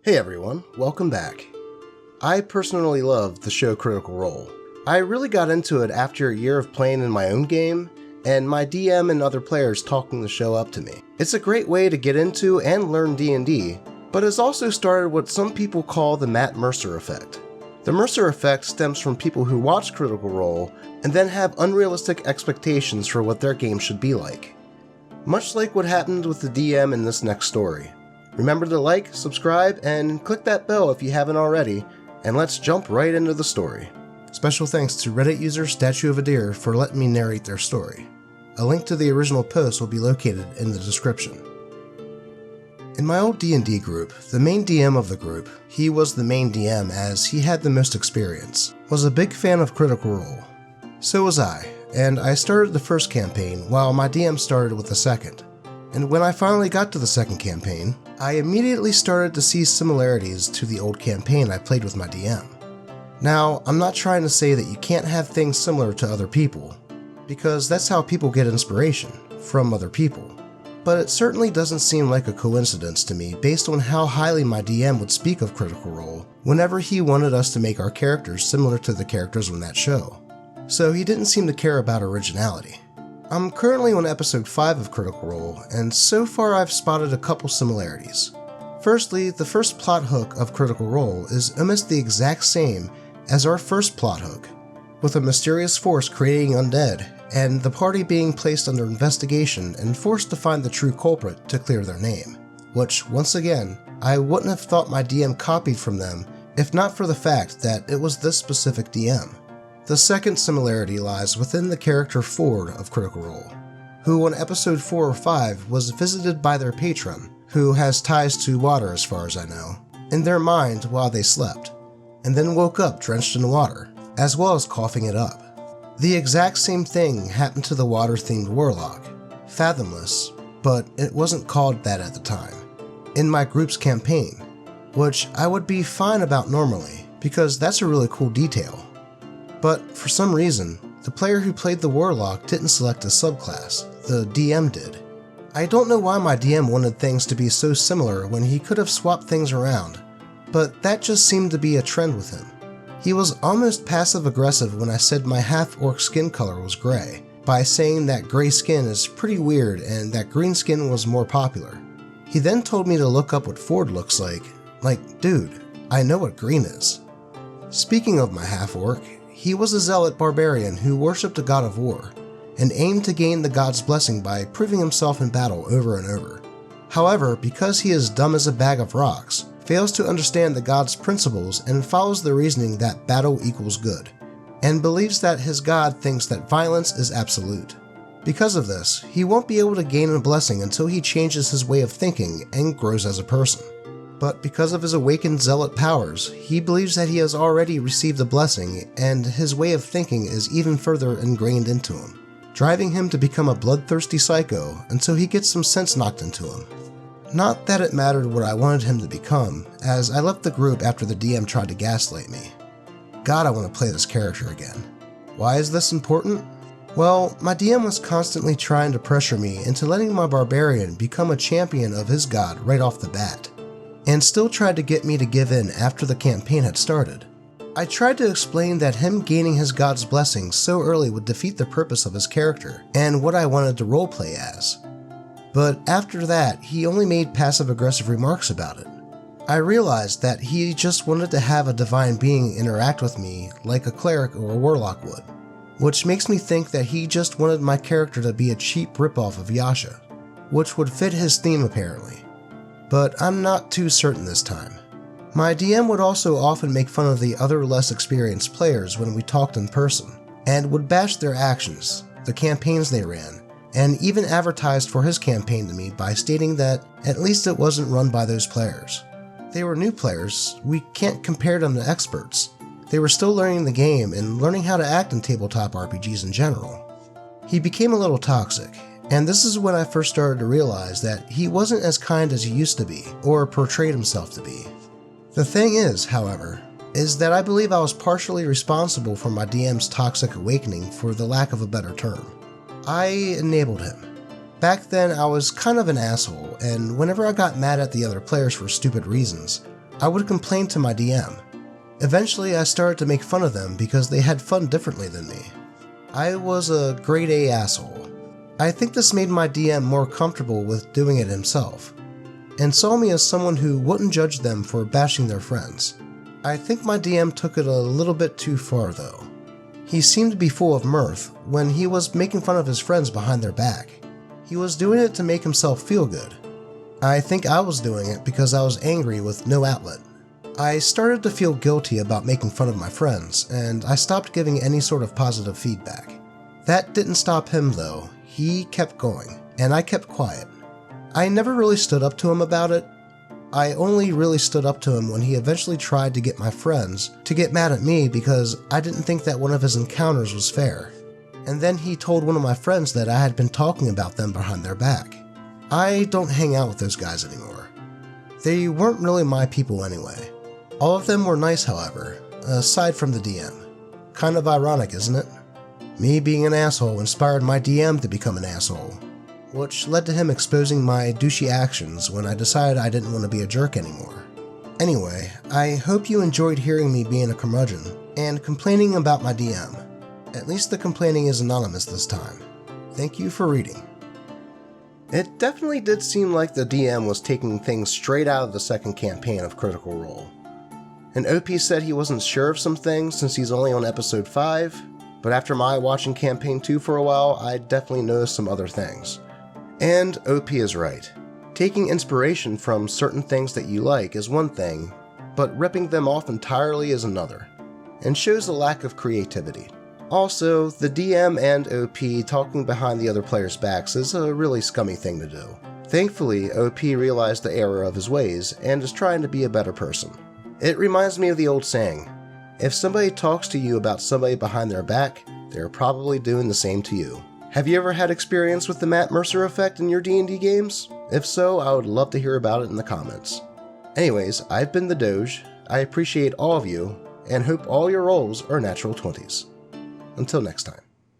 Hey everyone, welcome back. I personally love the show Critical Role. I really got into it after a year of playing in my own game, and my DM and other players talking the show up to me. It's a great way to get into and learn D&D, but has also started what some people call the Matt Mercer effect. The Mercer effect stems from people who watch Critical Role and then have unrealistic expectations for what their game should be like. Much like what happened with the DM in this next story. Remember to like, subscribe, and click that bell if you haven't already, and let's jump right into the story. Special thanks to Reddit user Statue of a Deer for letting me narrate their story. A link to the original post will be located in the description. In my old D&D group, the main DM of the group, he was the main DM as he had the most experience, was a big fan of Critical Role. So was I, and I started the first campaign while my DM started with the second. And when I finally got to the second campaign, I immediately started to see similarities to the old campaign I played with my DM. Now, I'm not trying to say that you can't have things similar to other people, because that's how people get inspiration, from other people. But it certainly doesn't seem like a coincidence to me based on how highly my DM would speak of Critical Role whenever he wanted us to make our characters similar to the characters on that show. So he didn't seem to care about originality. I'm currently on episode 5 of Critical Role, and so far I've spotted a couple similarities. Firstly, the first plot hook of Critical Role is almost the exact same as our first plot hook, with a mysterious force creating undead, and the party being placed under investigation and forced to find the true culprit to clear their name, which, once again, I wouldn't have thought my DM copied from them if not for the fact that it was this specific DM. The second similarity lies within the character Ford of Critical Role, who on episode 4 or 5 was visited by their patron, who has ties to water as far as I know, in their mind while they slept, and then woke up drenched in water, as well as coughing it up. The exact same thing happened to the water-themed warlock, Fathomless, but it wasn't called that at the time, in my group's campaign, which I would be fine about normally, because that's a really cool detail. But for some reason, the player who played the Warlock didn't select a subclass, the DM did. I don't know why my DM wanted things to be so similar when he could have swapped things around, but that just seemed to be a trend with him. He was almost passive-aggressive when I said my half-orc skin color was gray, by saying that gray skin is pretty weird and that green skin was more popular. He then told me to look up what Ford looks like, dude, I know what green is. Speaking of my half-orc, he was a zealot barbarian who worshipped a god of war, and aimed to gain the god's blessing by proving himself in battle over and over. However, because he is dumb as a bag of rocks, fails to understand the god's principles and follows the reasoning that battle equals good, and believes that his god thinks that violence is absolute. Because of this, he won't be able to gain a blessing until he changes his way of thinking and grows as a person. But because of his awakened zealot powers, he believes that he has already received a blessing, and his way of thinking is even further ingrained into him, driving him to become a bloodthirsty psycho until he gets some sense knocked into him. Not that it mattered what I wanted him to become, as I left the group after the DM tried to gaslight me. God, I want to play this character again. Why is this important? Well, my DM was constantly trying to pressure me into letting my barbarian become a champion of his god right off the bat, and still tried to get me to give in after the campaign had started. I tried to explain that him gaining his god's blessing so early would defeat the purpose of his character and what I wanted to roleplay as. But after that, he only made passive-aggressive remarks about it. I realized that he just wanted to have a divine being interact with me like a cleric or a warlock would, which makes me think that he just wanted my character to be a cheap ripoff of Yasha, which would fit his theme apparently. But I'm not too certain this time. My DM would also often make fun of the other less experienced players when we talked in person, and would bash their actions, the campaigns they ran, and even advertised for his campaign to me by stating that at least it wasn't run by those players. They were new players, we can't compare them to experts. They were still learning the game and learning how to act in tabletop RPGs in general. He became a little toxic, and this is when I first started to realize that he wasn't as kind as he used to be, or portrayed himself to be. The thing is, however, is that I believe I was partially responsible for my DM's toxic awakening, for the lack of a better term. I enabled him. Back then I was kind of an asshole, and whenever I got mad at the other players for stupid reasons, I would complain to my DM. Eventually, I started to make fun of them because they had fun differently than me. I was a grade A asshole. I think this made my DM more comfortable with doing it himself, and saw me as someone who wouldn't judge them for bashing their friends. I think my DM took it a little bit too far though. He seemed to be full of mirth when he was making fun of his friends behind their back. He was doing it to make himself feel good. I think I was doing it because I was angry with no outlet. I started to feel guilty about making fun of my friends, and I stopped giving any sort of positive feedback. That didn't stop him though. He kept going, and I kept quiet. I never really stood up to him about it. I only really stood up to him when he eventually tried to get my friends to get mad at me because I didn't think that one of his encounters was fair. And then he told one of my friends that I had been talking about them behind their back. I don't hang out with those guys anymore. They weren't really my people anyway. All of them were nice, however, aside from the DM. Kind of ironic, isn't it? Me being an asshole inspired my DM to become an asshole, which led to him exposing my douchey actions when I decided I didn't want to be a jerk anymore. Anyway, I hope you enjoyed hearing me being a curmudgeon and complaining about my DM. At least the complaining is anonymous this time. Thank you for reading. It definitely did seem like the DM was taking things straight out of the second campaign of Critical Role. And OP said he wasn't sure of some things since he's only on episode 5, but after my watching campaign 2 for a while, I definitely noticed some other things. And OP is right. Taking inspiration from certain things that you like is one thing, but ripping them off entirely is another, and shows a lack of creativity. Also, the DM and OP talking behind the other players' backs is a really scummy thing to do. Thankfully, OP realized the error of his ways and is trying to be a better person. It reminds me of the old saying, if somebody talks to you about somebody behind their back, they're probably doing the same to you. Have you ever had experience with the Matt Mercer effect in your D&D games? If so, I would love to hear about it in the comments. Anyways, I've been the Doge. I appreciate all of you, and hope all your rolls are natural 20s. Until next time.